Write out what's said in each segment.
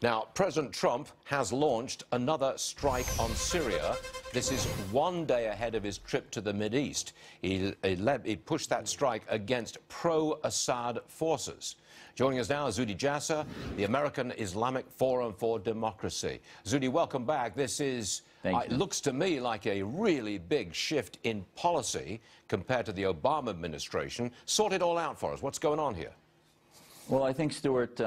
Now, President Trump has launched another strike on Syria. This is 1 day ahead of his trip to the Mideast. He pushed that strike against pro-Assad forces. Joining us now is Jasser, the American Islamic Forum for Democracy. Zudi, welcome back. This is, it looks to me like a really big shift in policy compared to the Obama administration. Sort it all out for us. What's going on here? Well, I think, Stuart,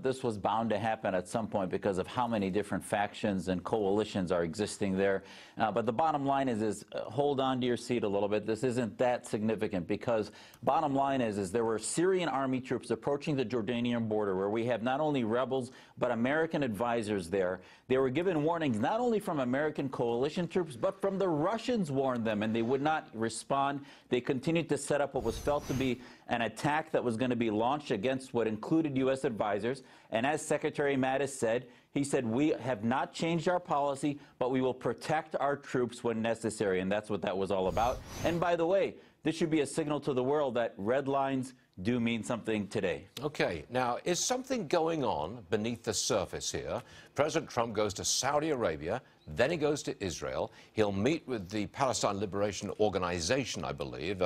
this was bound to happen at some point because of how many different factions and coalitions are existing there. But the bottom line is hold on to your seat a little bit. This isn't that significant because bottom line is there were Syrian army troops approaching the Jordanian border where we have not only rebels but American advisors there. They were given warnings not only from American coalition troops but from the Russians warned them, and they would not respond. They continued to set up what was felt to be an attack that was going to be launched against what included U.S. advisors. And as Secretary Mattis said, he said, we have not changed our policy, but we will protect our troops when necessary. And that's what that was all about. And by the way, this should be a signal to the world that red lines do mean something today. Okay. Now, is something going on beneath the surface here? President Trump goes to Saudi Arabia, then he goes to Israel. He'll meet with the Palestine Liberation Organization, I believe,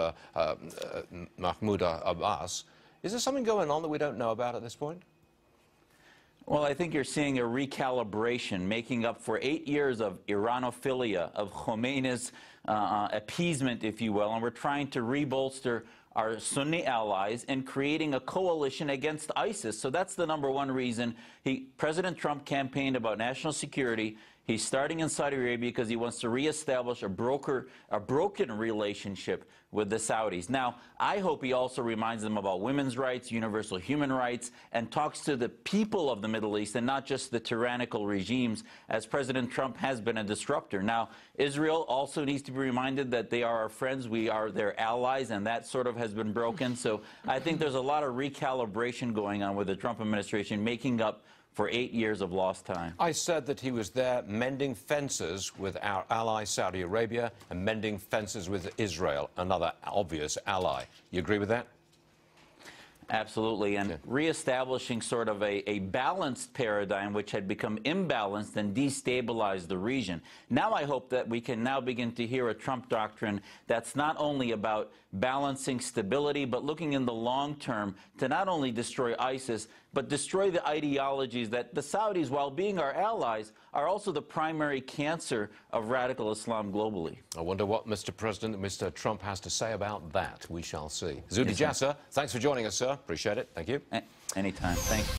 Mahmoud Abbas. Is there something going on that we don't know about at this point? Well, I think you're seeing a recalibration, making up for 8 years of Iranophilia, of Khomeini's appeasement, if you will, and we're trying to rebolster our Sunni allies and creating a coalition against ISIS. So that's the #1 reason President Trump campaigned about national security. He's starting in Saudi Arabia because he wants to reestablish a broken relationship with the Saudis. Now, I hope he also reminds them about women's rights, universal human rights, and talks to the people of the Middle East and not just the tyrannical regimes, as President Trump has been a disruptor. Now, Israel also needs to be reminded that they are our friends, we are their allies, and that sort of has been broken. So I think there's a lot of recalibration going on with the Trump administration, making up for 8 years of lost time. I said that he was there mending fences with our ally Saudi Arabia and mending fences with Israel, another obvious ally. You agree with that? Absolutely, and reestablishing sort of a balanced paradigm which had become imbalanced and destabilized the region. Now I hope that we can now begin to hear a Trump doctrine that's not only about balancing stability but looking in the long term to not only destroy ISIS but destroy the ideologies that the Saudis, while being our allies, are also the primary cancer of radical Islam globally. I wonder what Mr. President, Mr. Trump has to say about that. We shall see. Jasser, thanks for joining us, sir. Appreciate it. Thank you. Anytime. Thanks.